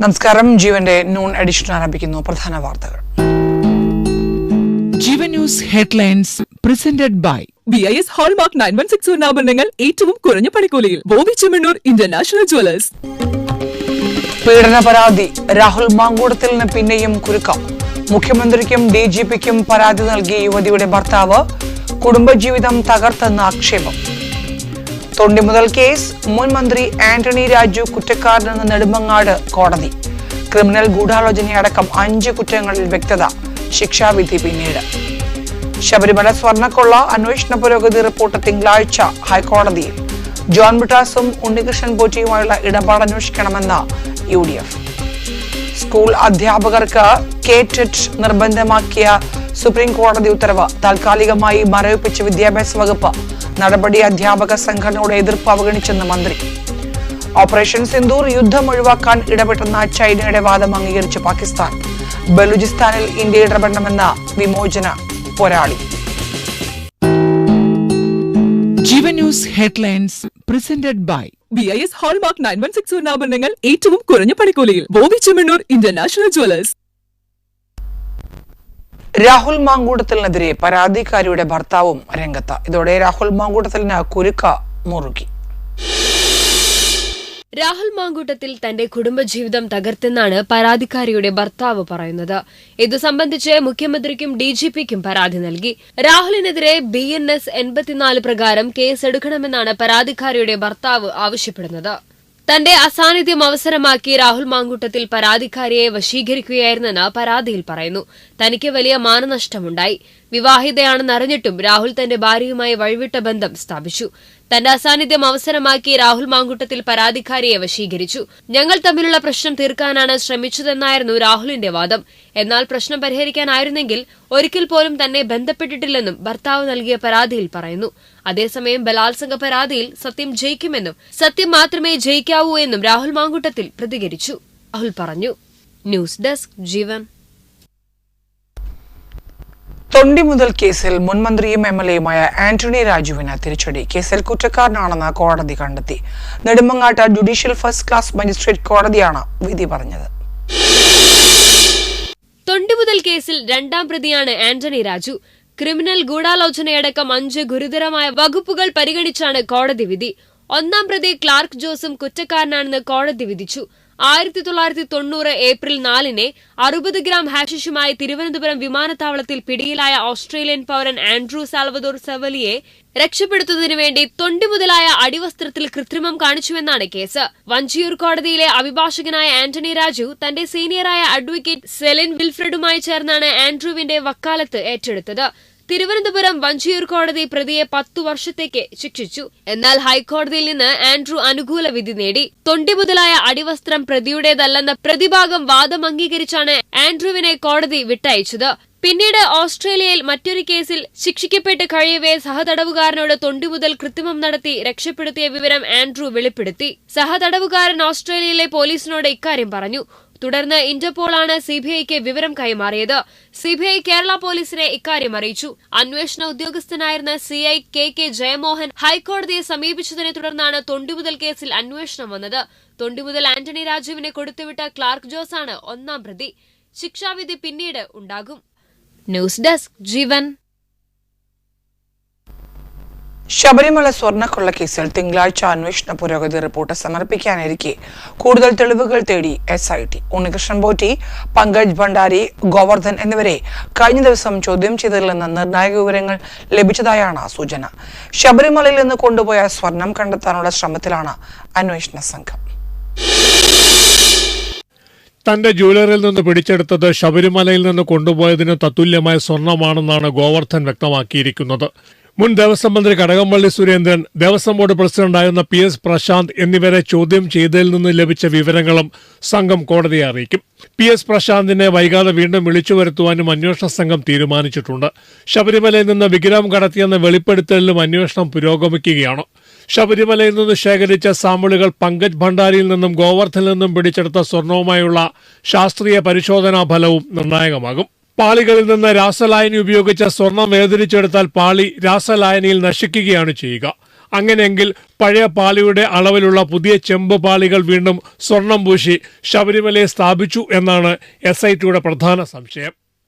നമസ്കാരം. ജീവന്റെ noon edition ആരംഭിക്കുന്നു. പ്രധാന വാർത്തകൾ. Jeevan news headlines presented by BIS hallmark 916 സ്വർണ്ണാഭരണങ്ങൾ ഏറ്റവും കുറഞ്ഞ പണിക്കൂലിയിൽ ബോബി ചെമ്മണ്ണൂർ ഇന്റർനാഷണൽ ജ്വല്ലേഴ്സ്. പീഡന പരാതി രാഹുൽ മാങ്കൂട്ടത്തിന് പിന്നെയും കുരുക്കം. മുഖ്യമന്ത്രിക്കും DGPക്കും പരാതി നൽകിയ യുവതിയുടെ ഭർത്താവ് കുടുംബജീവിതം തകർത്തെന്ന ആക്ഷേപം. തൊണ്ടിമുതൽ കേസ് മുൻ മന്ത്രി ആന്റണി രാജു കുറ്റക്കാരനെന്ന് നെടുമങ്ങാട് കോടതി. ക്രിമിനൽ ഗൂഢാലോചനയടക്കം 5 കുറ്റങ്ങളിൽ വ്യക്തത. ശിക്ഷാവിധി പിന്നീട്. ശബരിമല സ്വർണ്ണക്കൊള്ള അന്വേഷണ പുരോഗതി റിപ്പോർട്ട് തിങ്കളാഴ്ച ഹൈക്കോടതിയിൽ. ജോൺ ബ്രിട്ടാസും ഉണ്ണികൃഷ്ണൻ പോറ്റിയുമായുള്ള ഇടപാട് അന്വേഷിക്കണമെന്ന UDF. സ്കൂൾ അധ്യാപകർക്ക് KTET നിർബന്ധമാക്കിയ സുപ്രീം കോടതി ഉത്തരവ് താൽക്കാലികമായി മരവിപ്പിച്ച വിദ്യാഭ്യാസ വകുപ്പ്. നടപടി അധ്യാപക സംഘടനയുടെ എതിർപ്പ് അവഗണിച്ചെന്ന് മന്ത്രി. ഓപ്പറേഷൻ സിന്ദൂർ യുദ്ധം ഒഴിവാക്കാൻ ഇടപെട്ടെന്ന ചൈനയുടെ വാദം അംഗീകരിച്ച പാകിസ്ഥാൻ. ബലൂചിസ്ഥാനിൽ ഇന്ത്യ ഇടപെടണമെന്ന വിമോചന പോരാളി. Jeevan news headlines presented by BIS hallmark 916 സ്വർണ്ണാഭരണങ്ങൾ ഏറ്റവും കുറഞ്ഞ പണിക്കൂലിയിൽ ബോബി ചെമ്മണ്ണൂർ ഇന്റർനാഷണൽ ജ്വല്ലേഴ്സ്. രാഹുൽ മാങ്കൂട്ടത്തിനെതിരെ പരാതിക്കാരിയുടെ ഭർത്താവും രംഗത്ത്. ഇതോടെ രാഹുൽ മാങ്കൂട്ടത്തിന് കുരുക്ക മുറുകി. രാഹുൽ മാങ്കൂട്ടത്തിൽ തന്റെ കുടുംബജീവിതം തകർത്തെന്നാണ് പരാതിക്കാരിയുടെ ഭർത്താവ് പറയുന്നത്. ഇതു സംബന്ധിച്ച് മുഖ്യമന്ത്രിക്കും DGPക്കും പരാതി നൽകി. രാഹുലിനെതിരെ BNS 84 പ്രകാരം കേസെടുക്കണമെന്നാണ് പരാതിക്കാരിയുടെ ഭർത്താവ് ആവശ്യപ്പെടുന്നത്. തന്റെ അസാന്നിധ്യം അവസരമാക്കി രാഹുൽ മാങ്കൂട്ടത്തിൽ പരാതിക്കാരിയെ വശീകരിക്കുകയായിരുന്നെന്ന് പരാതിയിൽ പറയുന്നു. തനിക്ക് വലിയ മാനനഷ്ടമുണ്ടായി. വിവാഹിതയാണെന്നറിഞ്ഞിട്ടും രാഹുൽ തന്റെ ഭാര്യയുമായി വഴിവിട്ട ബന്ധം സ്ഥാപിച്ചു. തന്റെ അസാന്നിധ്യം അവസരമാക്കി രാഹുൽ മാങ്കൂട്ടത്തിൽ പരാതിക്കാരിയെ വശീകരിച്ചു. ഞങ്ങൾ തമ്മിലുള്ള പ്രശ്നം തീർക്കാനാണ് ശ്രമിച്ചതെന്നായിരുന്നു രാഹുലിന്റെ വാദം. എന്നാൽ പ്രശ്നം പരിഹരിക്കാനായിരുന്നെങ്കിൽ ഒരിക്കൽ പോലും തന്നെ ബന്ധപ്പെട്ടിട്ടില്ലെന്നും ഭർത്താവ് നൽകിയ പരാതിയിൽ പറയുന്നു. അതേസമയം ബലാത്സംഗ പരാതിയിൽ സത്യം ജയിക്കുമെന്നും സത്യം മാത്രമേ ജയിക്കാവൂ എന്നും രാഹുൽ മാങ്കൂട്ടത്തിൽ പ്രതികരിച്ചു. രാഹുൽ പറഞ്ഞു. ന്യൂസ് ഡെസ്ക് ജീവൻ. തൊണ്ടിമുതൽ കേസിൽ മുൻമന്ത്രിയും MLAയുമായ ആന്റണി രാജുവിന് തിരിച്ചടി. കേസിൽ കുറ്റക്കാരനാണെന്ന് കോടതി കണ്ടെത്തി. നെടുമങ്ങാട്ട് ജുഡീഷ്യൽ ഫസ്റ്റ് ക്ലാസ് മജിസ്ട്രേറ്റ് കോടതിയാണ് വിധി പറഞ്ഞത്. തൊണ്ടിമുതൽ കേസിൽ 2ാം പ്രതിയാണ് ആന്റണി രാജു. ക്രിമിനൽ ഗൂഢാലോചനയടക്കം 5 ഗുരുതരമായ വകുപ്പുകൾ പരിഗണിച്ചാണ് കോടതി വിധി. 1ാം പ്രതി ക്ലാർക്ക് ജോസും കുറ്റക്കാരനാണെന്ന് കോടതി വിധിച്ചു. 1990 ഏപ്രിൽ 4-ന് 60 ഗ്രാം ഹാഷിഷുമായി തിരുവനന്തപുരം വിമാനത്താവളത്തിൽ പിടിയിലായ ഓസ്ട്രേലിയൻ പൌരൻ ആൻഡ്രൂ സാൽവദോർ സെവലിയെ രക്ഷപ്പെടുത്തുന്നതിനു വേണ്ടി തൊണ്ടിമുതലായ അടിവസ്ത്രത്തിൽ കൃത്രിമം കാണിച്ചുവെന്നാണ് കേസ്. വഞ്ചിയൂർ കോടതിയിലെ അഭിഭാഷകനായ ആന്റണി രാജു തന്റെ സീനിയറായ അഡ്വക്കേറ്റ് സെലിൻ വിൽഫ്രഡുമായി ചേർന്നാണ് ആൻഡ്രൂവിന്റെ വക്കാലത്ത് ഏറ്റെടുത്തത്. തിരുവനന്തപുരം വഞ്ചിയൂർ കോടതി പ്രതിയെ 10 വർഷത്തേക്ക് ശിക്ഷിച്ചു. എന്നാൽ ഹൈക്കോടതിയിൽ നിന്ന് ആൻഡ്രൂ അനുകൂല വിധി നേടി. തൊണ്ടിമുതലായ അടിവസ്ത്രം പ്രതിയുടേതല്ലെന്ന പ്രതിഭാഗം വാദം അംഗീകരിച്ചാണ് ആൻഡ്രൂവിനെ കോടതി വിട്ടയച്ചത്. പിന്നീട് ഓസ്ട്രേലിയയിൽ മറ്റൊരു കേസിൽ ശിക്ഷിക്കപ്പെട്ട് കഴിയവേ സഹതടവുകാരനോട് തൊണ്ടിമുതൽ കൃത്രിമം നടത്തി രക്ഷപ്പെടുത്തിയ വിവരം ആൻഡ്രൂ വെളിപ്പെടുത്തി. സഹതടവുകാരൻ ഓസ്ട്രേലിയയിലെ പോലീസിനോട് ഇക്കാര്യം പറഞ്ഞു. തുടർന്ന് ഇന്റർപോളാണ് CBIക്ക് വിവരം കൈമാറിയത്. CBI കേരള പോലീസിനെ ഇക്കാര്യം അറിയിച്ചു. അന്വേഷണ ഉദ്യോഗസ്ഥനായിരുന്ന CI KK ജയമോഹൻ ഹൈക്കോടതിയെ സമീപിച്ചതിനെ തുടർന്നാണ് തൊണ്ടിമുതൽ കേസിൽ അന്വേഷണം വന്നത്. തൊണ്ടിമുതൽ ആന്റണി രാജുവിനെ കൊടുത്തുവിട്ട ക്ലാർക്ക് ജോസാണ് 1ാം പ്രതി. ശിക്ഷാവിധി പിന്നീട് ഉണ്ടാകും. ന്യൂസ് ഡെസ്ക് ജീവൻ. ശബരിമല സ്വർണ്ണക്കൊള്ള കേസിൽ തിങ്കളാഴ്ച അന്വേഷണ പുരോഗതി റിപ്പോർട്ട് സമർപ്പിക്കാനിരിക്കെ കൂടുതൽ തെളിവുകൾ തേടി SIT. ഉണ്ണികൃഷ്ണൻ പോറ്റി, പങ്കജ് ഭണ്ഡാരി, ഗോവർദ്ധൻ എന്നിവരെ കഴിഞ്ഞ ദിവസം ചോദ്യം ചെയ്തതിൽ നിന്ന് നിർണായക വിവരങ്ങൾ ലഭിച്ചതായാണ് സൂചന. ശബരിമലയിൽ നിന്ന് കൊണ്ടുപോയ സ്വർണം കണ്ടെത്താനുള്ള ശ്രമത്തിലാണ് അന്വേഷണ സംഘം. തന്റെ ജ്വല്ലറിയിൽ നിന്ന് പിടിച്ചെടുത്തത് ശബരിമലയിൽ നിന്ന് കൊണ്ടുപോയതിന് തത്തുല്യമായ സ്വർണമാണെന്നാണ് ഗോവർദ്ധൻ വ്യക്തമാക്കിയിരിക്കുന്നത്. മുൻ ദേവസ്വം മന്ത്രി കടകംപള്ളി സുരേന്ദ്രൻ, ദേവസ്വം ബോർഡ് പ്രസിഡന്റായിരുന്ന PS പ്രശാന്ത് എന്നിവരെ ചോദ്യം ചെയ്തതിൽ നിന്ന് ലഭിച്ച വിവരങ്ങളും സംഘം കോടതിയെ അറിയിക്കും. PS പ്രശാന്തിനെ വൈകാതെ വീണ്ടും വിളിച്ചു വരുത്തുവാനും അന്വേഷണ സംഘം തീരുമാനിച്ചിട്ടുണ്ട്. ശബരിമലയിൽ നിന്ന് വിഗ്രഹം കടത്തിയെന്ന വെളിപ്പെടുത്തലിലും അന്വേഷണം പുരോഗമിക്കുകയാണ്. ശബരിമലയിൽ നിന്ന് ശേഖരിച്ച സാമ്പിളുകൾ പങ്കജ് ഭണ്ഡാരിയിൽ നിന്നും ഗോവർദ്ധനിൽ നിന്നും പിടിച്ചെടുത്ത സ്വർണവുമായുള്ള ശാസ്ത്രീയ പരിശോധനാ ഫലവും നിർണായകമാകും. പാളികളിൽ നിന്ന് രാസലായനി ഉപയോഗിച്ച സ്വർണം വേർതിരിച്ചെടുത്താൽ പാളി രാസലായനിയിൽ നശിക്കുകയാണ് ചെയ്യുക. അങ്ങനെയെങ്കിൽ പഴയ പാളിയുടെ അളവിലുള്ള പുതിയ ചെമ്പ് പാളികൾ വീണ്ടും സ്വർണം പൂശി ശബരിമലയെ സ്ഥാപിച്ചു എന്നാണ് SITയുടെ പ്രധാന സംശയം.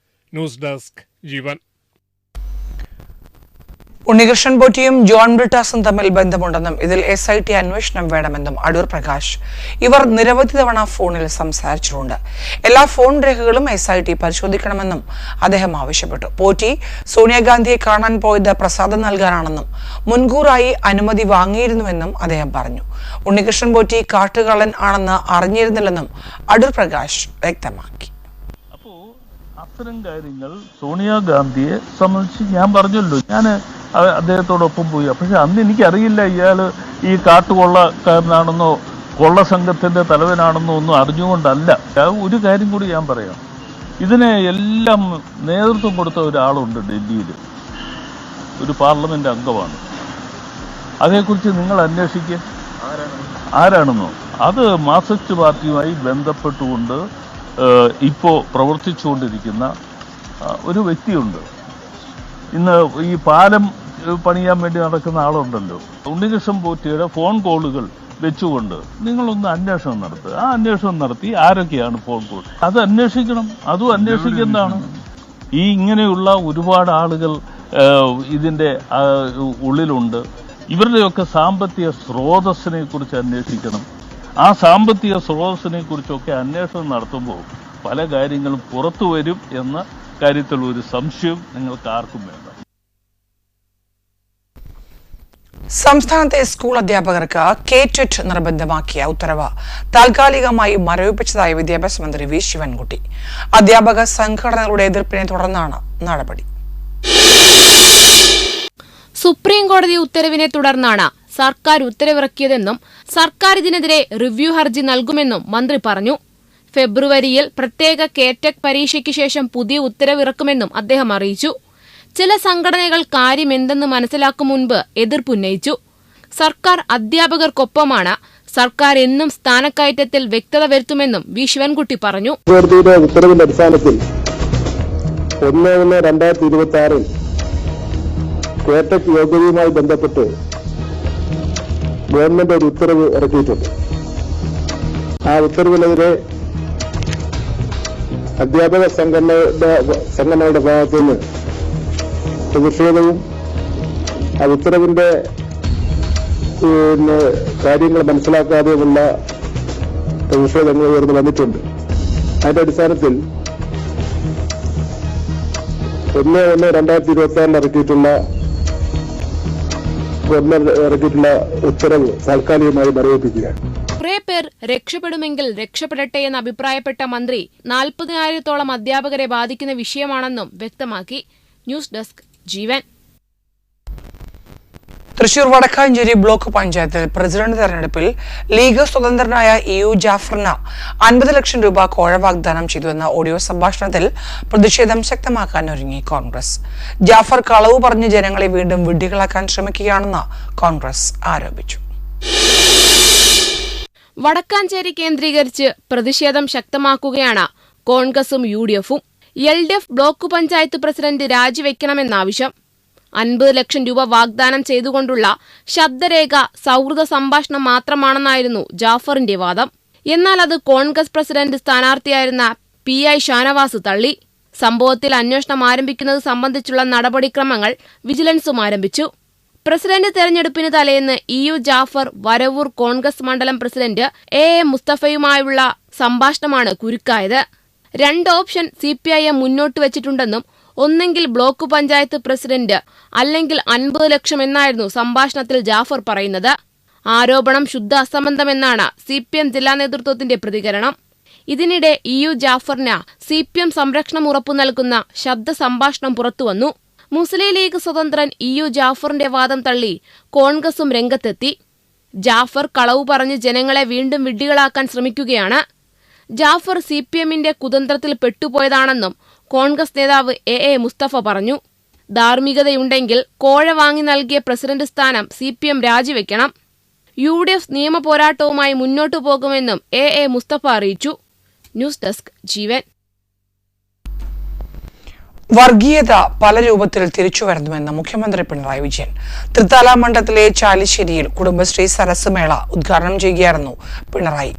ന്യൂസ് ഡെസ്ക് ജീവൻ. ഉണ്ണികൃഷ്ണൻ പോറ്റിയും ജോൺ ബ്രിട്ടാസും തമ്മിൽ ബന്ധമുണ്ടെന്നും ഇതിൽ SIT അന്വേഷണം വേണമെന്നും അടൂർ പ്രകാശ്. ഇവർ നിരവധി തവണ ഫോണിൽ സംസാരിച്ചിട്ടുണ്ട്. എല്ലാ ഫോൺ രേഖകളും SIT പരിശോധിക്കണമെന്നും അദ്ദേഹം ആവശ്യപ്പെട്ടു. പോറ്റി സോണിയാഗാന്ധിയെ കാണാൻ പോയത് പ്രസാദം നൽകാനാണെന്നും മുൻകൂറായി അനുമതി വാങ്ങിയിരുന്നുവെന്നും അദ്ദേഹം പറഞ്ഞു. ഉണ്ണികൃഷ്ണൻ പോറ്റി കാട്ടുകള്ളൻ ആണെന്ന് അറിഞ്ഞിരുന്നില്ലെന്നും അടൂർ പ്രകാശ് വ്യക്തമാക്കി. അത്തരം കാര്യങ്ങൾ സോണിയാഗാന്ധിയെ സംബന്ധിച്ച് ഞാൻ പറഞ്ഞല്ലോ, ഞാൻ അദ്ദേഹത്തോടൊപ്പം പോയി. പക്ഷെ അന്ന് എനിക്കറിയില്ല ഇയാൾ ഈ കാട്ടുകൊള്ളക്കാരനാണെന്നോ കൊള്ള സംഘത്തിന്റെ തലവനാണെന്നോ ഒന്നും അറിഞ്ഞുകൊണ്ടല്ല. ഒരു കാര്യം കൂടി ഞാൻ പറയാം, ഇതിനെ എല്ലാം നേതൃത്വം കൊടുത്ത ഒരാളുണ്ട് ഡൽഹിയിൽ, ഒരു പാർലമെന്റ് അംഗമാണ്. അതേക്കുറിച്ച് നിങ്ങൾ അന്വേഷിക്കുക ആരാണെന്നോ. അത് മാർക്സിസ്റ്റ് പാർട്ടിയുമായി ബന്ധപ്പെട്ടുകൊണ്ട് ഇപ്പോൾ പ്രവർത്തിച്ചുകൊണ്ടിരിക്കുന്ന ഒരു വ്യക്തിയുണ്ട്. ഇന്ന് ഈ പാലം പണിയാൻ വേണ്ടി നടക്കുന്ന ആളുണ്ടല്ലോ, ഉണ്ണികൃഷ്ണൻ പോറ്റിയുടെ ഫോൺ കോളുകൾ വെച്ചുകൊണ്ട് നിങ്ങളൊന്ന് അന്വേഷണം നടത്തുക. ആ അന്വേഷണം നടത്തി ആരൊക്കെയാണ് ഫോൺ കോൾ അത് അന്വേഷിക്കണം. അതും അന്വേഷിക്കുന്നതാണ്. ഈ ഇങ്ങനെയുള്ള ഒരുപാട് ആളുകൾ ഇതിൻ്റെ ഉള്ളിലുണ്ട്. ഇവരുടെയൊക്കെ സാമ്പത്തിക സ്രോതസ്സിനെ കുറിച്ച് അന്വേഷിക്കണം. ആ സാമ്പത്തിക സ്രോതസ്സിനെ കുറിച്ചൊക്കെ അന്വേഷണം നടത്തുമ്പോൾ പല കാര്യങ്ങളും പുറത്തു വരും എന്ന കാര്യത്തിൽ ഒരു സംശയം നിങ്ങൾക്ക് ആർക്കും വേണ്ട. സംസ്ഥാനത്തെ സ്കൂൾ അധ്യാപകർക്ക് KTET നിർബന്ധമാക്കിയ ഉത്തരവ് താൽക്കാലികമായി മരവിപ്പിച്ചതായി വിദ്യാഭ്യാസ മന്ത്രി വി ശിവൻകുട്ടി. അധ്യാപക സംഘടനകളുടെ എതിർപ്പിനെ തുടർന്നാണ് നടപടി. സുപ്രീം കോടതി ഉത്തരവിനെ തുടർന്നാണ് സർക്കാർ ഉത്തരവിറക്കിയതെന്നും സർക്കാർ ഇതിനെതിരെ റിവ്യൂ ഹർജി നൽകുമെന്നും മന്ത്രി പറഞ്ഞു. ഫെബ്രുവരിയിൽ പ്രത്യേക KTET പരീക്ഷയ്ക്ക് ശേഷം പുതിയ ഉത്തരവിറക്കുമെന്നും അദ്ദേഹം അറിയിച്ചു. ചില സംഘടനകൾ കാര്യമെന്തെന്ന് മനസ്സിലാക്കും മുൻപ് എതിർപ്പുന്നയിച്ചു. സർക്കാർ അധ്യാപകർക്കൊപ്പമാണ്. സർക്കാർ എന്നും സ്ഥാനക്കയറ്റത്തിൽ വ്യക്തത വരുത്തുമെന്നും വി ശിവൻകുട്ടി പറഞ്ഞു. കോടതിയുടെ ഉത്തരവിന്റെ അടിസ്ഥാനത്തിൽ 1/1/2026 KTET യോഗ്യതയുമായി ബന്ധപ്പെട്ട് ഗവൺമെന്റ് ഒരു ഉത്തരവ് ഇറക്കിയിട്ടുണ്ട്. ആ ഉത്തരവിനെതിരെ അധ്യാപക സംഘടനയുടെ ഭാഗത്തു നിന്ന് പ്രതിഷേധവും ആ ഉത്തരവിന്റെ കാര്യങ്ങൾ മനസ്സിലാക്കാതെയുമുള്ള പ്രതിഷേധങ്ങൾ ഉയർന്നു വന്നിട്ടുണ്ട്. അതിന്റെ അടിസ്ഥാനത്തിൽ 1/1/2026 ഇറക്കിയിട്ടുള്ള ഉത്തരവ് താൽക്കാലികമായി മരവിപ്പിക്കുകയാണ്. കുറെ പേർ രക്ഷപ്പെടുമെങ്കിൽ രക്ഷപ്പെടട്ടെ എന്ന് അഭിപ്രായപ്പെട്ട മന്ത്രി 40,000-ഓളം അധ്യാപകരെ ബാധിക്കുന്ന വിഷയമാണെന്നും വ്യക്തമാക്കി. ന്യൂസ് ഡെസ്ക് ജീവൻ. തൃശൂർ വടക്കാഞ്ചേരി ബ്ലോക്ക് പഞ്ചായത്തിൽ പ്രസിഡന്റ് തെരഞ്ഞെടുപ്പിൽ ലീഗ് സ്വതന്ത്രനായ EU ജാഫറിന് 50 ലക്ഷം രൂപ കോഴ വാഗ്ദാനം ചെയ്തുവെന്ന ഓഡിയോ സംഭാഷണത്തിൽ പ്രതിഷേധം ശക്തമാക്കാൻ ഒരുങ്ങി കോൺഗ്രസ്. ജാഫർ കളവ് പറഞ്ഞ് ജനങ്ങളെ വീണ്ടും വിഡ്ഢികളാക്കാൻ ശ്രമിക്കുകയാണെന്ന് കോൺഗ്രസ് ആരോപിച്ചു. വടക്കാഞ്ചേരി കേന്ദ്രീകരിച്ച് പ്രതിഷേധം ശക്തമാക്കുകയാണ് കോൺഗ്രസും UDFും. LDF ബ്ലോക്ക് പഞ്ചായത്ത് പ്രസിഡന്റ് രാജിവെക്കണമെന്നാവശ്യം. 50 ലക്ഷം രൂപ വാഗ്ദാനം ചെയ്തുകൊണ്ടുള്ള ശബ്ദരേഖ സൗഹൃദ സംഭാഷണം മാത്രമാണെന്നായിരുന്നു ജാഫറിന്റെ വാദം. എന്നാൽ അത് കോൺഗ്രസ് പ്രസിഡന്റ് സ്ഥാനാർത്ഥിയായിരുന്ന PI ഷാനവാസ് തള്ളി. സംഭവത്തിൽ അന്വേഷണം ആരംഭിക്കുന്നത് സംബന്ധിച്ചുള്ള നടപടിക്രമങ്ങൾ വിജിലൻസും ആരംഭിച്ചു. പ്രസിഡന്റ് തെരഞ്ഞെടുപ്പിന് തലേന്ന് EU ജാഫർ വരവൂർ കോൺഗ്രസ് മണ്ഡലം പ്രസിഡന്റ് AA മുസ്തഫയുമായുള്ള സംഭാഷണമാണ് കുരുക്കായത്. 2 ഓപ്ഷൻ CPIM മുന്നോട്ട് വെച്ചിട്ടുണ്ടെന്നും ഒന്നെങ്കിൽ ബ്ലോക്ക് പഞ്ചായത്ത് പ്രസിഡന്റ് അല്ലെങ്കിൽ 50 ലക്ഷം എന്നായിരുന്നു സംഭാഷണത്തിൽ ജാഫർ പറയുന്നത്. ആരോപണം ശുദ്ധ അസംബന്ധമെന്നാണ് CPM ജില്ലാ നേതൃത്വത്തിന്റെ പ്രതികരണം. ഇതിനിടെ EU ജാഫറിന് CPM സംരക്ഷണം ഉറപ്പു നൽകുന്ന ശബ്ദ സംഭാഷണം പുറത്തുവന്നു. മുസ്ലിം ലീഗ് സ്വതന്ത്രൻ EU ജാഫറിന്റെ വാദം തള്ളി കോൺഗ്രസും രംഗത്തെത്തി. ജാഫർ കളവ് പറഞ്ഞ് ജനങ്ങളെ വീണ്ടും വിഡ്ഢികളാക്കാൻ ശ്രമിക്കുകയാണ്. ജാഫർ CPMന്റെ കുതന്ത്രത്തിൽ പെട്ടുപോയതാണെന്നും കോൺഗ്രസ് നേതാവ് AA മുസ്തഫ പറഞ്ഞു. ധാർമ്മികതയുണ്ടെങ്കിൽ കോഴ വാങ്ങി നൽകിയ പ്രസിഡന്റ് സ്ഥാനം CPM രാജിവെക്കണം. UDF നിയമ പോരാട്ടവുമായി മുന്നോട്ടു പോകുമെന്നും AA മുസ്തഫ അറിയിച്ചു. ന്യൂസ് ഡെസ്ക് ജീവൻ. വർഗീയത പല രൂപത്തിൽ തിരിച്ചുവരുന്നുവെന്ന് മുഖ്യമന്ത്രി പിണറായി വിജയൻ. തൃത്താല മണ്ഡലത്തിലെ ചാലിശ്ശേരിയിൽ കുടുംബശ്രീ സരസ് മേള ഉദ്ഘാടനം ചെയ്യുകയായിരുന്നു പിണറായി.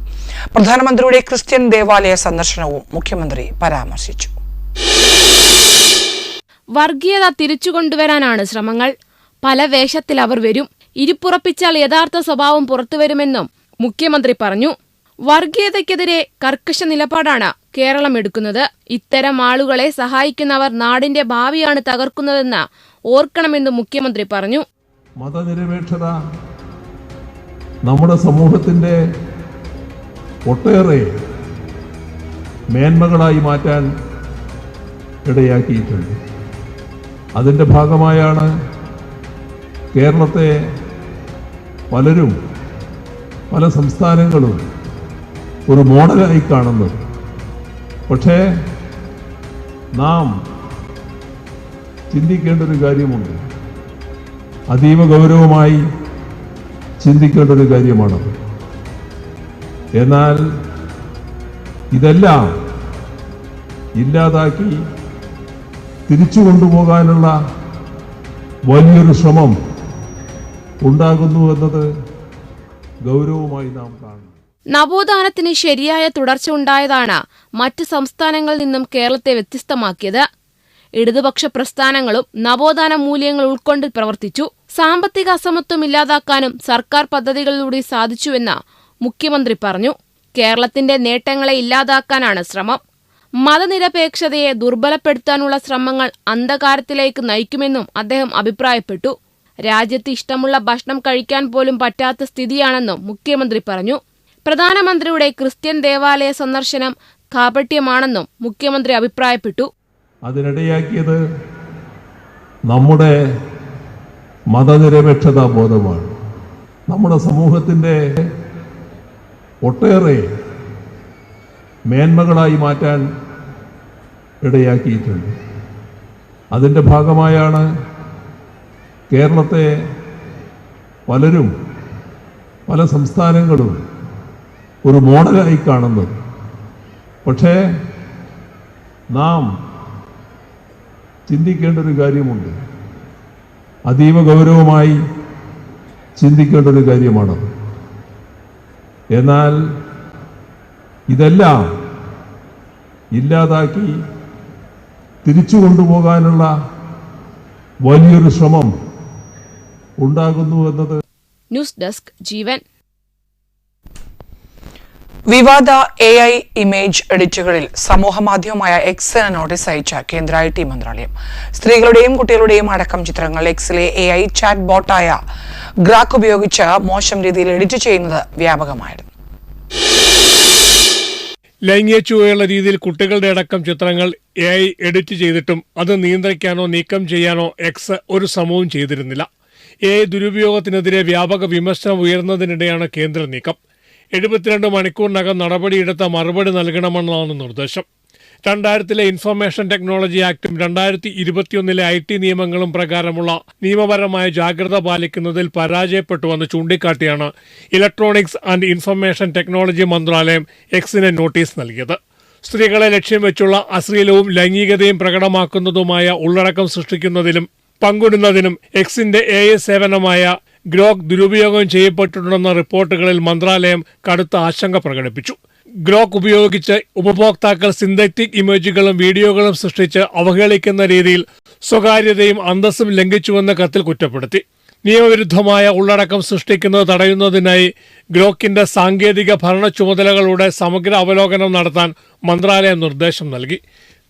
പ്രധാനമന്ത്രിയുടെ ക്രിസ്ത്യൻ ദേവാലയ സന്ദർശനവും മുഖ്യമന്ത്രി പരാമർശിച്ചു. വർഗീയത തിരിച്ചുകൊണ്ടുവരാനാണ് ശ്രമങ്ങൾ. പല വേഷത്തിൽ അവർ വരും. ഇരിപ്പുറപ്പിച്ചാൽ യഥാർത്ഥ സ്വഭാവം പുറത്തുവരുമെന്നും മുഖ്യമന്ത്രി പറഞ്ഞു. വർഗീയതയ്ക്കെതിരെ കർക്കശ നിലപാടാണ് കേരളം എടുക്കുന്നത്. ഇത്തരം ആളുകളെ സഹായിക്കുന്നവർ നാടിന്റെ ഭാവിയാണ് തകർക്കുന്നതെന്ന് ഓർക്കണമെന്നും മുഖ്യമന്ത്രി പറഞ്ഞു. മതനിരപേക്ഷത നമ്മുടെ സമൂഹത്തിന്റെ ഒട്ടേറെ മേന്മകളായി മാറ്റാൻ ഇടയാക്കിയിട്ടുണ്ട്. അതിൻ്റെ ഭാഗമായാണ് കേരളത്തെ പലരും പല സംസ്ഥാനങ്ങളും ഒരു മോഡലായി കാണുന്നത്. പക്ഷേ നാം ചിന്തിക്കേണ്ട ഒരു കാര്യമുണ്ട്. അതീവ ഗൗരവമായി ചിന്തിക്കേണ്ട ഒരു കാര്യമാണത്. എന്നാൽ ഇതെല്ലാം ഇല്ലാതാക്കി തിരിച്ചു കൊണ്ടുപോകാനുള്ള വലിയൊരു ശ്രമം ഉണ്ടാകുന്നു എന്നത് ഗൗരവമായി നാം കാണുന്നു. നവോത്ഥാനത്തിന് ശരിയായ തുടർച്ച ഉണ്ടായതാണ് മറ്റ് സംസ്ഥാനങ്ങളിൽ നിന്നും കേരളത്തെ വ്യത്യസ്തമാക്കിയത്. ഇടതുപക്ഷ പ്രസ്ഥാനങ്ങളും നവോത്ഥാന മൂല്യങ്ങൾ ഉൾക്കൊണ്ട് പ്രവർത്തിച്ചു. സാമ്പത്തിക അസമത്വം ഇല്ലാതാക്കാനും സർക്കാർ പദ്ധതികളിലൂടെ സാധിച്ചുവെന്ന് മുഖ്യമന്ത്രി പറഞ്ഞു. കേരളത്തിന്റെ നേട്ടങ്ങളെ ഇല്ലാതാക്കാനാണ് ശ്രമം. മതനിരപേക്ഷതയെ ദുർബലപ്പെടുത്താനുള്ള ശ്രമങ്ങൾ അന്ധകാരത്തിലേക്ക് നയിക്കുമെന്നും അദ്ദേഹം അഭിപ്രായപ്പെട്ടു. രാജ്യത്ത് ഇഷ്ടമുള്ള ഭക്ഷണം കഴിക്കാൻ പോലും പറ്റാത്ത സ്ഥിതിയാണെന്നും മുഖ്യമന്ത്രി പറഞ്ഞു. പ്രധാനമന്ത്രിയുടെ ക്രിസ്ത്യൻ ദേവാലയ സന്ദർശനം കാപട്യമാണെന്നും മുഖ്യമന്ത്രി അഭിപ്രായപ്പെട്ടു. അതിനിടയാക്കിയത് നമ്മുടെ മതനിരപേക്ഷതാ ബോധമാണ്. നമ്മുടെ സമൂഹത്തിന്റെ ഒട്ടേറെ മേന്മകളായി മാറ്റാൻ ഇടയാക്കിയിട്ടുണ്ട്. അതിൻ്റെ ഭാഗമായാണ് കേരളത്തെ പലരും പല സംസ്ഥാനങ്ങളും ഒരു മോഡലായി കാണുന്നത്. പക്ഷേ നാം ചിന്തിക്കേണ്ട ഒരു കാര്യമുണ്ട്. അതീവ ഗൗരവമായി ചിന്തിക്കേണ്ട ഒരു കാര്യമാണത്. എന്നാൽ ഇതെല്ലാം ഇല്ലാതാക്കി തിരിച്ചു കൊണ്ടുപോകാനുള്ള വലിയൊരു ശ്രമം ഉണ്ടാകുന്നു എന്നത്. ന്യൂസ് ഡെസ്ക് ജീവൻ. വിവാദ AI ഇമേജ് എഡിറ്റുകളിൽ സമൂഹമാധ്യമമായ എക്സിന് നോട്ടീസ് അയച്ച കേന്ദ്ര IT മന്ത്രാലയം. സ്ത്രീകളുടെയും കുട്ടികളുടെയും അടക്കം ചിത്രങ്ങൾ എക്സിലെ AI ചാറ്റ് ബോട്ടായ ഗ്രാക്ക് ഉപയോഗിച്ച് മോശം രീതിയിൽ എഡിറ്റ് ചെയ്യുന്നത് വ്യാപകമായിരുന്നു. ലൈംഗിക ചുവയുള്ള രീതിയിൽ കുട്ടികളുടെ അടക്കം ചിത്രങ്ങൾ AI എഡിറ്റ് ചെയ്തിട്ടും അത് നിയന്ത്രിക്കാനോ നീക്കം ചെയ്യാനോ എക്സ് ഒരു ശ്രമവും ചെയ്തിരുന്നില്ല. AI ദുരുപയോഗത്തിനെതിരെ വ്യാപക വിമർശനം ഉയർന്നതിനിടെയാണ് കേന്ദ്ര നീക്കം. 72 മണിക്കൂറിനകം നടപടിയെടുത്ത മറുപടി നൽകണമെന്നാണ് നിർദ്ദേശം. 2000 ഇൻഫർമേഷൻ ടെക്നോളജി ആക്ടും 2021 IT നിയമങ്ങളും പ്രകാരമുള്ള നിയമപരമായ ജാഗ്രത പാലിക്കുന്നതിൽ പരാജയപ്പെട്ടുവെന്ന് ചൂണ്ടിക്കാട്ടിയാണ് ഇലക്ട്രോണിക്സ് ആൻഡ് ഇൻഫർമേഷൻ ടെക്നോളജി മന്ത്രാലയം എക്സിന് നോട്ടീസ് നൽകിയത്. സ്ത്രീകളെ ലക്ഷ്യം വെച്ചുള്ള അശ്ലീലവും ലൈംഗികതയും പ്രകടമാക്കുന്നതുമായ ഉള്ളടക്കം സൃഷ്ടിക്കുന്നതിലും പങ്കിടുന്നതിനും എക്സിന്റെ AI സേവനമായ ഗ്രോക്ക് ദുരുപയോഗം ചെയ്യപ്പെട്ടിട്ടുണ്ടെന്ന റിപ്പോർട്ടുകളിൽ മന്ത്രാലയം കടുത്ത ആശങ്ക പ്രകടിപ്പിച്ചു. ഗ്രോക്ക് ഉപയോഗിച്ച് ഉപഭോക്താക്കൾ സിന്തറ്റിക് ഇമേജുകളും വീഡിയോകളും സൃഷ്ടിച്ച് അവഹേളിക്കുന്ന രീതിയിൽ സ്വകാര്യതയും അന്തസ്സും ലംഘിച്ചുവെന്ന് കത്തിൽ കുറ്റപ്പെടുത്തി. നിയമവിരുദ്ധമായ ഉള്ളടക്കം സൃഷ്ടിക്കുന്നത് തടയുന്നതിനായി ഗ്രോക്കിന്റെ സാങ്കേതിക ഭരണ ചുമതലകളുടെ സമഗ്ര അവലോകനം നടത്താൻ മന്ത്രാലയം നിർദ്ദേശം നൽകി.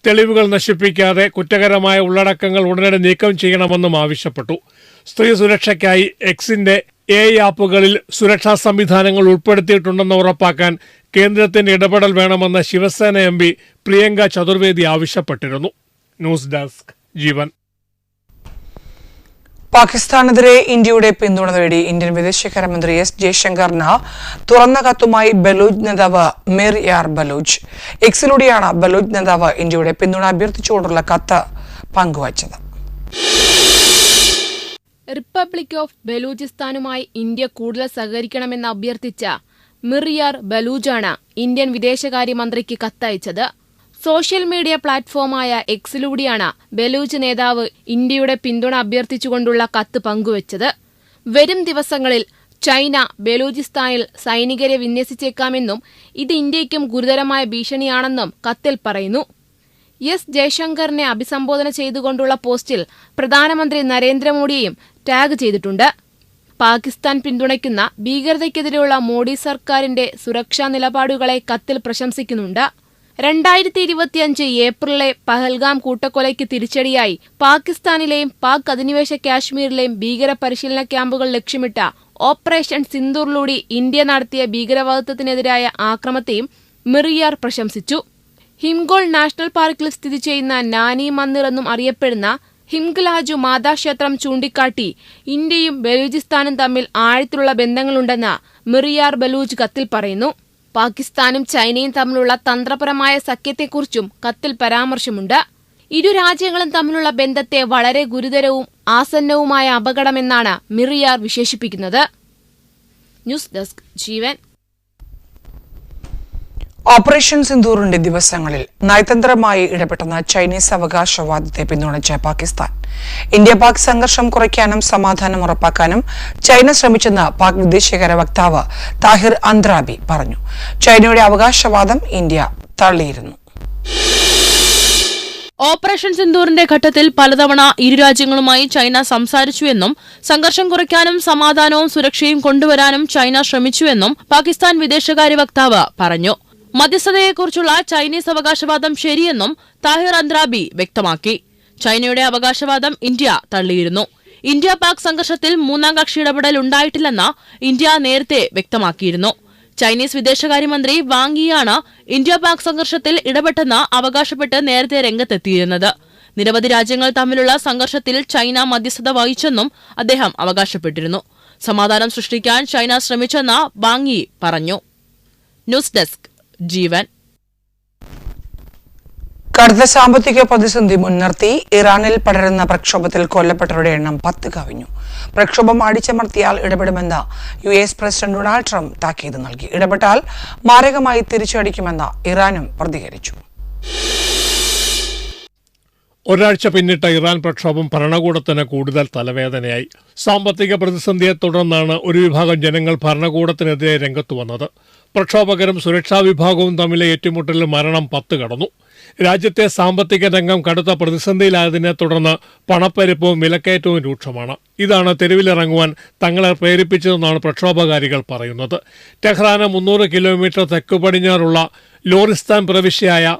തെളിവുകൾ നശിപ്പിക്കാതെ കുറ്റകരമായ ഉള്ളടക്കങ്ങൾ ഉടനടി നീക്കം ചെയ്യണമെന്നും ആവശ്യപ്പെട്ടു. സ്ത്രീ സുരക്ഷയ്ക്കായി എക്സിന്റെ AI ആപ്പുകളിൽ സുരക്ഷാ സംവിധാനങ്ങൾ ഉൾപ്പെടുത്തിയിട്ടുണ്ടെന്ന് ഉറപ്പാക്കാൻ കേന്ദ്രത്തിന്റെ ഇടപെടൽ വേണമെന്ന് ശിവസേന MP പ്രിയങ്ക ചതുർവേദി ആവശ്യപ്പെട്ടിരുന്നു. ന്യൂസ് ഡെസ്ക് ജീവൻ. പാകിസ്ഥാനെതിരെ ഇന്ത്യയുടെ പിന്തുണ തേടി ഇന്ത്യൻ വിദേശകാര്യമന്ത്രി S. ജയശങ്കറിന് തുറന്ന കത്തുമായി ബലൂച്ച് നേതാവ് മിർ യാർ ബലൂച്ച്. എക്സിലൂടെയാണ് ബലൂച്ച് നേതാവ് ഇന്ത്യയുടെ പിന്തുണ അഭ്യർത്ഥിച്ചുകൊണ്ടുള്ള കത്ത് പങ്കുവച്ചത്. റിപ്പബ്ലിക് ഓഫ് ബലൂചിസ്ഥാനുമായി ഇന്ത്യ കൂടുതൽ സഹകരിക്കണമെന്ന് അഭ്യർത്ഥിച്ച മിർ യാർ ബലൂച്ചാണ് ഇന്ത്യൻ വിദേശകാര്യമന്ത്രിക്ക് കത്തയച്ചത്. സോഷ്യൽ മീഡിയ പ്ലാറ്റ്ഫോമായ എക്സിലൂടെയാണ് ബലൂച്ച് നേതാവ് ഇന്ത്യയുടെ പിന്തുണ അഭ്യർത്ഥിച്ചുകൊണ്ടുള്ള കത്ത് പങ്കുവച്ചത്. വരും ദിവസങ്ങളിൽ ചൈന ബലൂചിസ്ഥാനിൽ സൈനികരെ വിന്യസിച്ചേക്കാമെന്നും ഇത് ഇന്ത്യയ്ക്കും ഗുരുതരമായ ഭീഷണിയാണെന്നും കത്തിൽ പറയുന്നു. എസ് ജയശങ്കറിനെ അഭിസംബോധന ചെയ്തുകൊണ്ടുള്ള പോസ്റ്റിൽ പ്രധാനമന്ത്രി നരേന്ദ്രമോദിയെയും ടാഗ് ചെയ്തിട്ടുണ്ട്. പാകിസ്ഥാൻ പിന്തുണയ്ക്കുന്ന ഭീകരതയ്ക്കെതിരെയുള്ള മോഡി സർക്കാരിന്റെ സുരക്ഷാ നിലപാടുകളെ കത്തിൽ പ്രശംസിക്കുന്നുണ്ട്. 2025 ഏപ്രിലിലെ പഹൽഗാം കൂട്ടക്കൊലയ്ക്ക് തിരിച്ചടിയായി പാകിസ്ഥാനിലെയും പാക് അധിനിവേശ കാശ്മീരിലെയും ഭീകര പരിശീലന ക്യാമ്പുകൾ ലക്ഷ്യമിട്ട ഓപ്പറേഷൻ സിന്ദൂറിലൂടെ ഇന്ത്യ നടത്തിയ ഭീകരവാദത്തിനെതിരായ ആക്രമണത്തെയും മിറിയാർ പ്രശംസിച്ചു. ഹിംഗോൾ നാഷണൽ പാർക്കിൽ സ്ഥിതി ചെയ്യുന്ന നാനി മന്ദിർ എന്നും അറിയപ്പെടുന്ന ഹിംഗ്ലാജു മാതാക്ഷേത്രം ചൂണ്ടിക്കാട്ടി ഇന്ത്യയും ബലൂചിസ്ഥാനും തമ്മിൽ ആഴത്തിലുള്ള ബന്ധങ്ങളുണ്ടെന്ന് മിറിയാർ ബലൂച്ച് കത്തിൽ പറയുന്നു. പാകിസ്ഥാനും ചൈനയും തമ്മിലുള്ള തന്ത്രപരമായ സഖ്യത്തെക്കുറിച്ചും കത്തിൽ പരാമർശമുണ്ട്. ഇരു രാജ്യങ്ങളും തമ്മിലുള്ള ബന്ധത്തെ വളരെ ഗുരുതരവും ആസന്നവുമായ അപകടമെന്നാണ് മിറിയാർ വിശേഷിപ്പിക്കുന്നത്. ന്യൂസ് ഡെസ്ക് ജീവൻ. ഓപ്പറേഷൻ സിന്ദൂറിന്റെ ദിവസങ്ങളിൽ നയതന്ത്രമായി ഇടപെട്ടുന്ന ചൈനീസ് അവകാശവാദത്തെ പിന്തുണച്ച പാകിസ്ഥാൻ ഇന്ത്യ പാക് സംഘർഷം കുറയ്ക്കാനും സമാധാനം ഉറപ്പാക്കാനും ചൈന ശ്രമിച്ചെന്ന് പാക് വിദേശകാര്യ വക്താവ് താഹിർ അന്ത്രാബി പറഞ്ഞു. ചൈനയുടെ അവകാശവാദം ഇന്ത്യ തള്ളിയിരുന്നു. ഓപ്പറേഷൻ സിന്ദൂറിന്റെ ഘട്ടത്തിൽ പലതവണ ഇരു രാജ്യങ്ങളുമായി ചൈന സംസാരിച്ചുവെന്നും സംഘർഷം കുറയ്ക്കാനും സമാധാനവും സുരക്ഷയും കൊണ്ടുവരാനും ചൈന ശ്രമിച്ചുവെന്നും പാകിസ്ഥാൻ വിദേശകാര്യ വക്താവ് പറഞ്ഞു. മധ്യസ്ഥതയെക്കുറിച്ചുള്ള ചൈനീസ് അവകാശവാദം ശരിയെന്നും താഹിർ അന്ത്രാബി വ്യക്തമാക്കി. ചൈനയുടെ അവകാശവാദം ഇന്ത്യ തള്ളിയിരുന്നു. ഇന്ത്യ പാക് സംഘർഷത്തിൽ മൂന്നാം കക്ഷി ഇടപെടൽ ഉണ്ടായിട്ടില്ലെന്ന് ഇന്ത്യ നേരത്തെ വ്യക്തമാക്കിയിരുന്നു. ചൈനീസ് വിദേശകാര്യമന്ത്രി വാങ് യിയാണ് ഇന്ത്യ പാക് സംഘർഷത്തിൽ ഇടപെട്ടെന്ന് അവകാശപ്പെട്ട് നേരത്തെ രംഗത്തെത്തിയിരുന്നത്. നിരവധി രാജ്യങ്ങൾ തമ്മിലുള്ള സംഘർഷത്തിൽ ചൈന മധ്യസ്ഥത വഹിച്ചെന്നും അദ്ദേഹം അവകാശപ്പെട്ടിരുന്നു. സമാധാനം സൃഷ്ടിക്കാൻ ചൈന ശ്രമിച്ചെന്ന് വാങ് യി പറഞ്ഞു. ന്യൂസ് ഡെസ്ക് ജീവൻ. കടുത്ത സാമ്പത്തിക പ്രതിസന്ധി മുൻനിർത്തി ഇറാനിൽ പടരുന്ന പ്രക്ഷോഭത്തിൽ കൊല്ലപ്പെട്ടവരുടെ എണ്ണം 10 കവിഞ്ഞു. പ്രക്ഷോഭം അടിച്ചമർത്തിയാൽ ഇടപെടുമെന്ന് US പ്രസിഡന്റ് ഡൊണാൾഡ് ട്രംപ് താക്കീത് നൽകി. ഇടപെട്ടാൽ മാരകമായി തിരിച്ചടിക്കുമെന്ന് ഇറാനും പ്രതികരിച്ചു. ഒരാഴ്ച പിന്നിട്ട ഇറാൻ പ്രക്ഷോഭം ഭരണകൂടത്തിന് കൂടുതൽ തലവേദനയായി. സാമ്പത്തിക പ്രതിസന്ധിയെ തുടർന്നാണ് ഒരു വിഭാഗം ജനങ്ങൾ ഭരണകൂടത്തിനെതിരെ രംഗത്തു വന്നത്. പ്രക്ഷോഭകരും സുരക്ഷാ വിഭാഗവും തമ്മിലെ ഏറ്റുമുട്ടലിൽ മരണം 10 കടന്നു. രാജ്യത്തെ സാമ്പത്തിക രംഗം കടുത്ത പ്രതിസന്ധിയിലായതിനെ തുടർന്ന് പണപ്പെരുപ്പവും വിലക്കയറ്റവും രൂക്ഷമാണ്. ഇതാണ് തെരുവിലിറങ്ങുവാൻ തങ്ങളെ പ്രേരിപ്പിച്ചതെന്നാണ് പ്രക്ഷോഭകാരികൾ പറയുന്നത്. ടെഹ്റാന് 300 കിലോമീറ്റർ തെക്കു പടിഞ്ഞാറുള്ള ലോറിസ്ഥാൻ പ്രവിശ്യയായ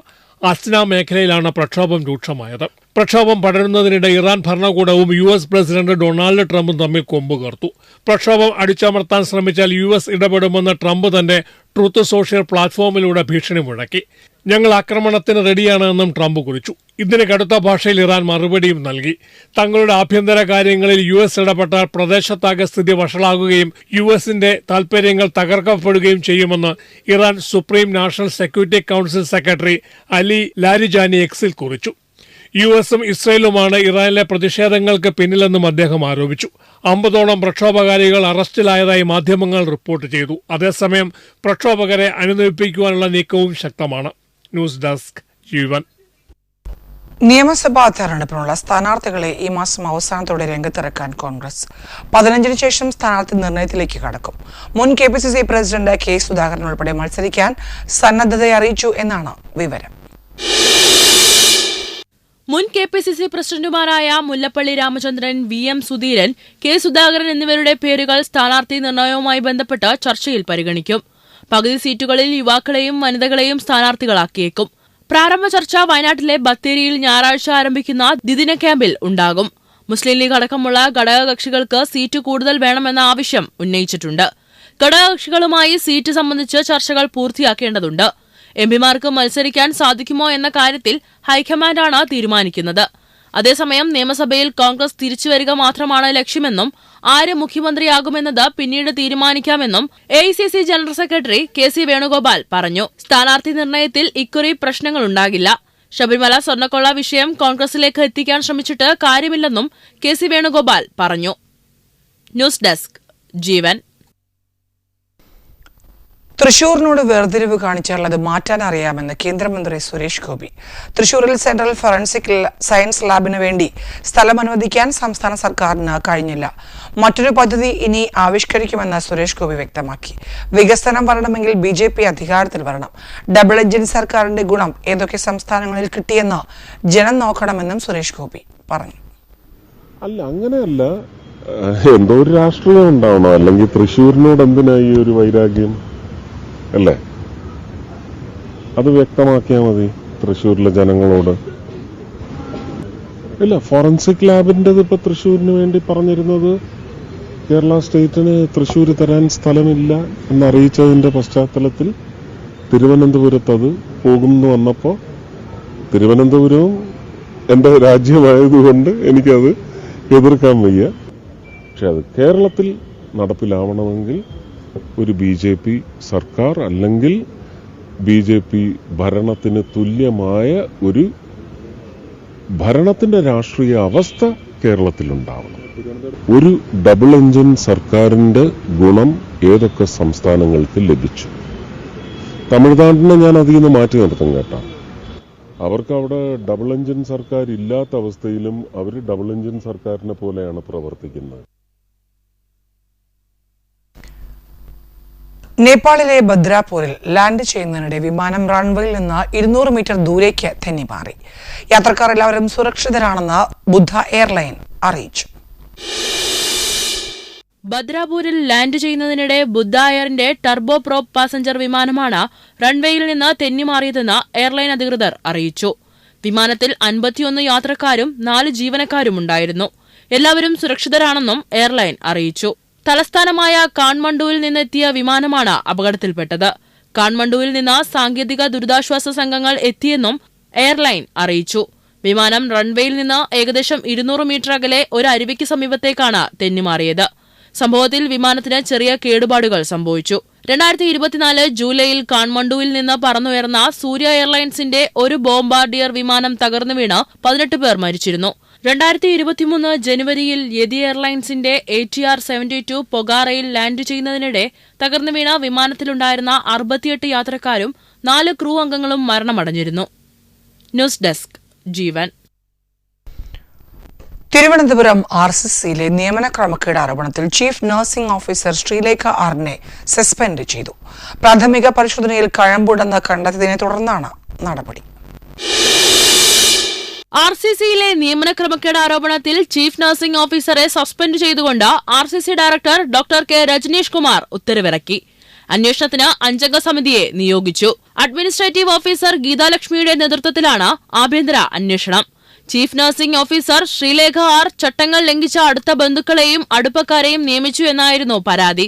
അസ്ന മേഖലയിലാണ് പ്രക്ഷോഭം രൂക്ഷമായത്. പ്രക്ഷോഭം പടരുന്നതിനിടെ ഇറാൻ ഭരണകൂടവും US പ്രസിഡന്റ് ഡൊണാൾഡ് ട്രംപും തമ്മിൽ കൊമ്പുകർത്തു. പ്രക്ഷോഭം അടിച്ചമർത്താൻ ശ്രമിച്ചാൽ US ഇടപെടുമെന്ന് ട്രംപ് തന്റെ ട്രൂത്ത് സോഷ്യൽ പ്ലാറ്റ്ഫോമിലൂടെ ഭീഷണി മുഴക്കി. ഞങ്ങൾ ആക്രമണത്തിന് റെഡിയാണെന്നും ട്രംപ് കുറിച്ചു. ഇതിന് കടുത്ത ഭാഷയിൽ ഇറാൻ മറുപടിയും നൽകി. തങ്ങളുടെ ആഭ്യന്തര കാര്യങ്ങളിൽ US ഇടപെട്ടാൽ പ്രദേശത്താകെ സ്ഥിതി വഷളാകുകയും USന്റെ താൽപര്യങ്ങൾ തകർക്കപ്പെടുകയും ചെയ്യുമെന്ന് Iran supreme national security council secretary Ali Larijani എക്സിൽ കുറിച്ചു. USഉം ഇസ്രയേലുമാണ് ഇറാനിലെ പ്രതിഷേധങ്ങൾക്ക് പിന്നിലെന്നും അദ്ദേഹം ആരോപിച്ചു. 50ഓളം പ്രക്ഷോഭകാരികൾ അറസ്റ്റിലായതായി മാധ്യമങ്ങൾ റിപ്പോർട്ട് ചെയ്തു. അതേസമയം പ്രക്ഷോഭകരെ അനുനയിപ്പിക്കുവാനുള്ള നീക്കവും ശക്തമാണ്. ന്യൂസ് ഡെസ്ക് ജീവൻ. നിയമസഭാ തെരഞ്ഞെടുപ്പിനുള്ള സ്ഥാനാർത്ഥികളെ ഈ മാസം അവസാനത്തോടെ രംഗത്തിറക്കാൻ കോൺഗ്രസ് 15-ന് ശേഷം സ്ഥാനാർത്ഥി നിർണയത്തിലേക്ക് കടക്കും. മുൻ KPCC പ്രസിഡന്റ് K സുധാകരൻ ഉൾപ്പെടെ മത്സരിക്കാൻ സന്നദ്ധത അറിയിച്ചു എന്നാണ് വിവരം. മുൻ KPCC പ്രസിഡന്റുമാരായ മുല്ലപ്പള്ളി രാമചന്ദ്രൻ, VM സുധീരൻ, K സുധാകരൻ എന്നിവരുടെ പേരുകൾ സ്ഥാനാർത്ഥി നിർണയവുമായി ബന്ധപ്പെട്ട് ചർച്ചയിൽ പരിഗണിക്കും. പകുതി സീറ്റുകളിൽ യുവാക്കളെയും വനിതകളെയും സ്ഥാനാർത്ഥികളാക്കിയേക്കും. പ്രാരംഭ ചർച്ച വയനാട്ടിലെ ബത്തേരിയിൽ ഞായറാഴ്ച ആരംഭിക്കുന്ന ദ്വിദിന ക്യാമ്പിൽ ഉണ്ടാകും. മുസ്ലിം ലീഗ് അടക്കമുള്ള ഘടകകക്ഷികൾക്ക് സീറ്റ് കൂടുതൽ വേണമെന്ന ആവശ്യം ഉന്നയിച്ചിട്ടുണ്ട്. ഘടകകക്ഷികളുമായി സീറ്റ് സംബന്ധിച്ച് ചർച്ചകൾ പൂർത്തിയാക്കേണ്ടതുണ്ട്. എംപിമാർക്ക് മത്സരിക്കാൻ സാധിക്കുമോ എന്ന കാര്യത്തിൽ ഹൈക്കമാൻഡാണ് തീരുമാനിക്കുന്നത്. അതേസമയം നിയമസഭയിൽ കോൺഗ്രസ് തിരിച്ചുവരിക മാത്രമാണ് ലക്ഷ്യമെന്നും ആര് മുഖ്യമന്ത്രിയാകുമെന്നത് പിന്നീട് തീരുമാനിക്കാമെന്നും AICC general secretary KC Venugopal പറഞ്ഞു. സ്ഥാനാർത്ഥി നിർണയത്തിൽ ഇക്കുറി പ്രശ്നങ്ങളുണ്ടാകില്ല. ശബരിമല സ്വർണ്ണക്കൊള്ള വിഷയം കോൺഗ്രസിലേക്ക് എത്തിക്കാൻ ശ്രമിച്ചിട്ട് കാര്യമില്ലെന്നും KC വേണുഗോപാൽ പറഞ്ഞു. ന്യൂസ് ഡെസ്ക് ജീവൻ. തൃശൂരിനോട് വേർതിരിവ് കാണിച്ചാൽ അത് മാറ്റാൻ അറിയാമെന്ന് കേന്ദ്രമന്ത്രി സുരേഷ് ഗോപി. തൃശൂരിൽ സെൻട്രൽ ഫോറൻസിക് സയൻസ് ലാബിന് വേണ്ടി സ്ഥലം അനുവദിക്കാൻ സംസ്ഥാന സർക്കാരിന് കഴിഞ്ഞില്ല. മറ്റൊരു പദ്ധതി ഇനി ആവിഷ്കരിക്കുമെന്ന് സുരേഷ് ഗോപി വ്യക്തമാക്കി. വികസനം വരണമെങ്കിൽ BJP അധികാരത്തിൽ വരണം. ഡബിൾ എഞ്ചിൻ സർക്കാരിന്റെ ഗുണം ഏതൊക്കെ സംസ്ഥാനങ്ങളിൽ കിട്ടിയെന്ന് ജനം നോക്കണമെന്നും സുരേഷ് ഗോപി പറഞ്ഞു. അല്ല, അങ്ങനെയല്ല, എന്തോ ഒരു രാഷ്ട്രീയം ഉണ്ടാവണം. അല്ലെങ്കിൽ തൃശ്ശൂരിനോട് എന്തിനായി ഒരു വൈരാഗ്യം അല്ലേ? അത് വ്യക്തമാക്കിയാൽ മതി തൃശ്ശൂരിലെ ജനങ്ങളോട്. ഇല്ല, ഫോറൻസിക് ലാബിൻ്റെത് ഇപ്പൊ തൃശ്ശൂരിന് വേണ്ടി പറഞ്ഞിരുന്നത് കേരള സ്റ്റേറ്റിന് തൃശ്ശൂർ തരാൻ സ്ഥലമില്ല എന്നറിയിച്ചതിന്റെ പശ്ചാത്തലത്തിൽ തിരുവനന്തപുരത്ത് അത് പോകുമെന്ന് വന്നപ്പോൾ തിരുവനന്തപുരവും എൻ്റെ രാജ്യമായതുകൊണ്ട് എനിക്കത് എതിർക്കാൻ വയ്യ. പക്ഷെ അത് കേരളത്തിൽ നടപ്പിലാവണമെങ്കിൽ ഒരു BJP സർക്കാർ അല്ലെങ്കിൽ BJP ഭരണത്തിന് തുല്യമായ ഒരു ഭരണത്തിന്റെ രാഷ്ട്രീയ അവസ്ഥ കേരളത്തിലുണ്ടാവണം. ഒരു ഡബിൾ എഞ്ചിൻ സർക്കാരിന്റെ ഗുണം ഏതൊക്കെ സംസ്ഥാനങ്ങൾക്ക് ലഭിച്ചു? തമിഴ്നാടിനെ ഞാൻ അതിൽ നിന്ന് മാറ്റി നിർത്തും കേട്ടോ. അവർക്ക് അവിടെ ഡബിൾ എഞ്ചിൻ സർക്കാർ ഇല്ലാത്ത അവസ്ഥയിലും അവർ ഡബിൾ എഞ്ചിൻ സർക്കാരിനെ പോലെയാണ് പ്രവർത്തിക്കുന്നത്. നേപ്പാളിലെ ബദ്രാപൂരിൽ ലാൻഡ് ചെയ്യുന്നതിനിടെ വിമാനം റൺവേയിൽ നിന്ന് 200 മീറ്റർ ദൂരേക്ക് തെന്നിമാറി. യാത്രക്കാർ എല്ലാവരും സുരക്ഷിതരാണെന്ന് ബുദ്ധ എയർലൈൻ അറിയിച്ചു. ബദ്രാപൂരിൽ ലാൻഡ് ചെയ്യുന്നതിനിടെ ബുദ്ധ എയറിന്റെ ടർബോ പ്രോപ്പ് പാസഞ്ചർ വിമാനമാണ് റൺവേയിൽ നിന്ന് തെന്നിമാറിയതെന്ന് എയർലൈൻ അധികൃതർ അറിയിച്ചു. വിമാനത്തിൽ 51 യാത്രക്കാരും 4 ജീവനക്കാരും ഉണ്ടായിരുന്നു. എല്ലാവരും സുരക്ഷിതരാണെന്നും എയർലൈൻ അറിയിച്ചു. തലസ്ഥാനമായ കാഠ്മണ്ഡുവിൽ നിന്നെത്തിയ വിമാനമാണ് അപകടത്തിൽപ്പെട്ടത്. കാഠ്മണ്ഡുവിൽ നിന്ന് സാങ്കേതിക ദുരിതാശ്വാസ സംഘങ്ങൾ എത്തിയെന്നും എയർലൈൻ അറിയിച്ചു. വിമാനം റൺവേയിൽ നിന്ന് ഏകദേശം 200 മീറ്റർ അകലെ ഒരു അരുവിക്ക് സമീപത്തേക്കാണ് തെന്നിമാറിയത്. സംഭവത്തിൽ വിമാനത്തിന് ചെറിയ കേടുപാടുകൾ സംഭവിച്ചു. 2024 ജൂലൈയിൽ കാഠ്മണ്ഡുവിൽ നിന്ന് പറന്നുയർന്ന സൂര്യ എയർലൈൻസിന്റെ ഒരു ബോംബാർഡിയർ വിമാനം തകർന്നു വീണ് 18 പേർ മരിച്ചിരുന്നു. 2023 ജനുവരിയിൽ യതി എയർലൈൻസിന്റെ ATR 72 പൊഗാറയിൽ ലാൻഡ് ചെയ്യുന്നതിനിടെ തകർന്നു വീണ വിമാനത്തിലുണ്ടായിരുന്ന 68 യാത്രക്കാരും 4 ക്രൂ അംഗങ്ങളും മരണമടഞ്ഞിരുന്നു. ന്യൂസ് ഡെസ്ക് ജീവൻ. തിരുവനന്തപുരം RCCയിലെ നിയമന ക്രമക്കേട് ആരോപണത്തിൽ ചീഫ് നഴ്സിംഗ് ഓഫീസർ ശ്രീലേഖ ആറിനെ സസ്പെൻഡ് ചെയ്തു. പ്രാഥമിക പരിശോധനയിൽ കഴമ്പുണ്ടെന്ന് കണ്ടെത്തിയതിനെ തുടർന്നാണ് നടപടി. RCCയിലെ നിയമന ക്രമക്കേട് ആരോപണത്തിൽ ചീഫ് നഴ്സിംഗ് ഓഫീസറെ സസ്പെൻഡ് ചെയ്തുകൊണ്ട് RCC director doctor K Rajneesh Kumar ഉത്തരവിറക്കി. അന്വേഷണത്തിന് 5-അംഗ സമിതിയെ നിയോഗിച്ചു. അഡ്മിനിസ്ട്രേറ്റീവ് ഓഫീസർ ഗീതാലക്ഷ്മിയുടെ നേതൃത്വത്തിലാണ് ആഭ്യന്തര അന്വേഷണം. Chief nursing officer Sreelekha R ചട്ടങ്ങൾ ലംഘിച്ച അടുത്ത ബന്ധുക്കളെയും അടുപ്പക്കാരെയും നിയമിച്ചു എന്നായിരുന്നു പരാതി.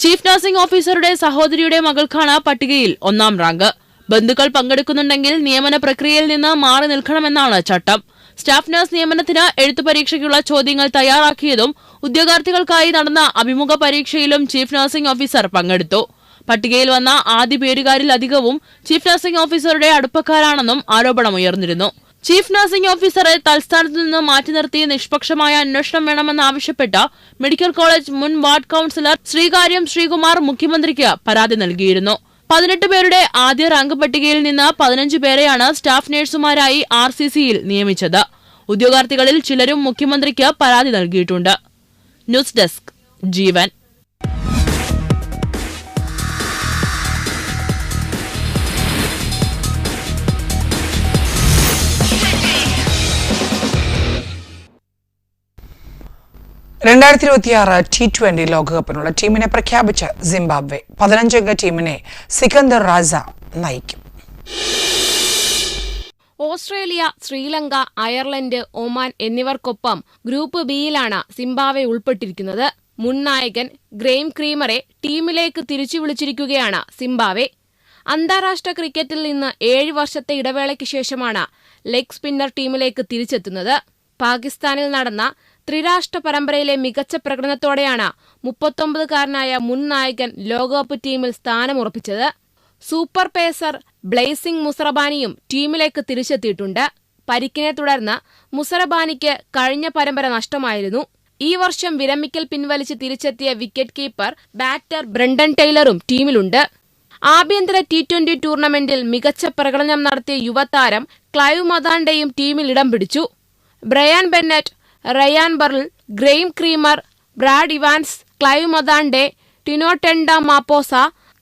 ചീഫ് നഴ്സിംഗ് ഓഫീസറുടെ സഹോദരിയുടെ മകൾക്കാണ് പട്ടികയിൽ 1ാം റാങ്ക്. ബന്ധുക്കൾ പങ്കെടുക്കുന്നുണ്ടെങ്കിൽ നിയമന പ്രക്രിയയിൽ നിന്ന് മാറി നിൽക്കണമെന്നാണ് ചട്ടം. സ്റ്റാഫ് നഴ്സ് നിയമനത്തിന് എഴുത്തു പരീക്ഷയ്ക്കുള്ള ചോദ്യങ്ങൾ തയ്യാറാക്കിയതും ഉദ്യോഗാർത്ഥികൾക്കായി നടന്ന അഭിമുഖ പരീക്ഷയിലും ചീഫ് നഴ്സിംഗ് ഓഫീസർ പങ്കെടുത്തു. പട്ടികയിൽ വന്ന ആദ്യ പേരുകാരിൽ അധികവും ചീഫ് നഴ്സിംഗ് ഓഫീസറുടെ അടുപ്പക്കാരാണെന്നും ആരോപണമുയർന്നിരുന്നു. ചീഫ് നഴ്സിംഗ് ഓഫീസറെ തൽസ്ഥാനത്ത് നിന്ന് മാറ്റി നിർത്തി നിഷ്പക്ഷമായ അന്വേഷണം വേണമെന്നാവശ്യപ്പെട്ട് മെഡിക്കൽ കോളേജ് മുൻ വാർഡ് കൌൺസിലർ ശ്രീകാര്യം ശ്രീകുമാർ മുഖ്യമന്ത്രിക്ക് പരാതി നൽകിയിരുന്നു. 18 പേരുടെ ആദ്യ റാങ്ക് പട്ടികയിൽ നിന്ന് 15 പേരെയാണ് സ്റ്റാഫ് നഴ്സുമാരായി RCCയിൽ നിയമിച്ചത്. ഉദ്യോഗാർത്ഥികളിൽ ചിലരും മുഖ്യമന്ത്രിക്ക് പരാതി നൽകിയിട്ടുണ്ട്. ന്യൂസ് ഡെസ്ക് ജീവൻ. T20 ലോകകപ്പിനുള്ള ടീമിനെ പ്രഖ്യാപിച്ച് സിംബാബ്വെ 15-അംഗ ടീമിനെ സിക്കന്ദർ റാസ നയിക്കും. ഓസ്ട്രേലിയ, ശ്രീലങ്ക, അയർലൻഡ്, ഒമാൻ എന്നിവർക്കൊപ്പം ഗ്രൂപ്പ് ബിയിലാണ് സിംബാബ്വെ ഉൾപ്പെട്ടിരിക്കുന്നത്. മുൻ നായകൻ ഗ്രെയിം ക്രീമറെ ടീമിലേക്ക് തിരിച്ചു വിളിച്ചിരിക്കുകയാണ് സിംബാബ്വെ. അന്താരാഷ്ട്ര ക്രിക്കറ്റിൽ നിന്ന് 7 വർഷത്തെ ഇടവേളയ്ക്ക് ശേഷമാണ് ലെഗ് സ്പിന്നർ ടീമിലേക്ക് തിരിച്ചെത്തുന്നത്. പാകിസ്ഥാനിൽ നടന്ന ത്രിരാഷ്ട്ര പരമ്പരയിലെ മികച്ച പ്രകടനത്തോടെയാണ് 39-കാരനായ മുൻ നായകൻ ലോകകപ്പ് ടീമിൽ സ്ഥാനമുറപ്പിച്ചത്. സൂപ്പർ പേസർ ബ്ലെയ്സിംഗ് മുസറബാനിയും ടീമിലേക്ക് തിരിച്ചെത്തിയിട്ടുണ്ട്. പരിക്കിനെ തുടർന്ന് മുസറബാനിക്ക് കഴിഞ്ഞ പരമ്പര നഷ്ടമായിരുന്നു. ഈ വർഷം വിരമിക്കൽ പിൻവലിച്ച് തിരിച്ചെത്തിയ വിക്കറ്റ് കീപ്പർ ബാറ്റർ ബ്രണ്ടൻ ടെയ്ലറും ടീമിലുണ്ട്. ആഭ്യന്തര T20 ടൂർണമെന്റിൽ മികച്ച പ്രകടനം നടത്തിയ യുവതാരം ക്ലൈവ് മതാണ്ടയും ടീമിൽ ഇടം പിടിച്ചു. Brian Bennett, Ryan Burl, Graeme Cremer, Brad Evans, Clive Madande, Tinotenda Maposa,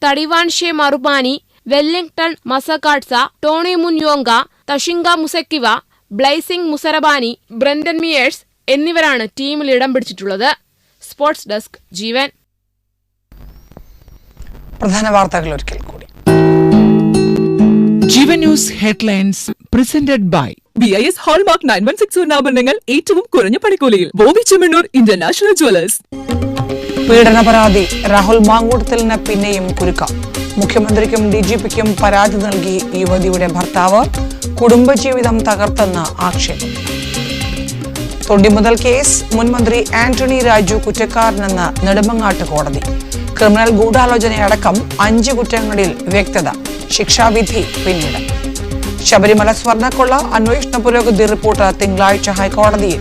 Tadiwanashe Marumani, Wellington Masakadza, Tony Munyonga, Tashinga Musekiwa, Blessing Muzarabani, Brandon Myers എന്നിവരാണ് ടീമിൽ ഇടം പിടിച്ചിട്ടുള്ളത്. സ്പോർട്സ് ഡെസ്ക് ജീവൻ. പ്രധാന വാർത്തകൾ ഒരിക്കൽ കൂടി. Jeevan news headlines presented by BIS hallmark 9164 സ്വർണ്ണാഭരണങ്ങൾ ഏറ്റവും കുറഞ്ഞ പണിക്കൂലിയിൽ. Boby Chemmanur international jewellers. പീഡന പരാതി രാഹുൽ മാങ്കൂട്ടത്തിലിന് പിന്നെയും കുരുക്കം. മുഖ്യമന്ത്രിക്കും DGPക്കും പരാതി നൽകി യുവതിയുടെ ഭർത്താവ്. കുടുംബജീവിതം തകർത്തെന്ന് ആക്ഷേപം. തൊണ്ടിമുതൽ കേസ് മുൻമന്ത്രി ആന്റണി രാജു കുറ്റക്കാരനെന്ന് നെടുമങ്ങാട്ട് കോടതി. ക്രിമിനൽ ഗൂഢാലോചനയടക്കം 5 കുറ്റങ്ങളിൽ വ്യക്തത. ശിക്ഷാവിധി പിന്നീട്. ശബരിമല സ്വർണ്ണക്കൊള്ള അന്വേഷണ പുരോഗതി റിപ്പോർട്ട് തിങ്കളാഴ്ച ഹൈക്കോടതിയിൽ.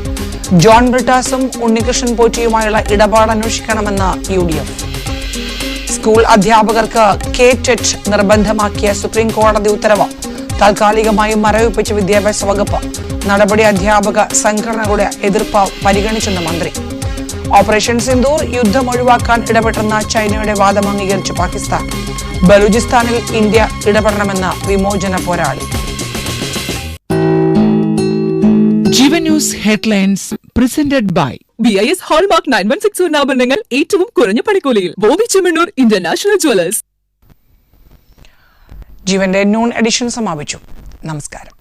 ജോൺ ബ്രിട്ടാസും ഉണ്ണികൃഷ്ണൻ പോറ്റിയുമായുള്ള ഇടപാട് അന്വേഷിക്കണമെന്ന് UDF. സ്കൂൾ അധ്യാപകർക്ക് KTET നിർബന്ധമാക്കിയ സുപ്രീം കോടതി ഉത്തരവ്. താൽക്കാലികമായി മരവിപ്പിച്ച വിദ്യാഭ്യാസ വകുപ്പ്. നടപടി അധ്യാപക സംഘടനകളുടെ എതിർപ്പ് പരിഗണിച്ചെന്ന് മന്ത്രി. ഓപ്പറേഷൻ സിന്ദൂർ യുദ്ധം ഒഴിവാക്കാൻ ഇടപെട്ടെന്ന ചൈനയുടെ വാദം അംഗീകരിച്ചു പാകിസ്ഥാൻ. ബലൂചിസ്ഥാനിൽ ഇന്ത്യ ഇടപെടണമെന്ന വിമോചന പോരാളി. Jeevan news headlines presented by BIS hallmark 9164 സ്വർണ്ണാഭരണങ്ങൾ ഏറ്റവും കുറഞ്ഞ പണിക്കൂലിയിൽ. Boby Chemmanur international jewellers. ജീവന്റെ നൂൺ എഡിഷൻ സമാപിച്ചു. നമസ്കാരം.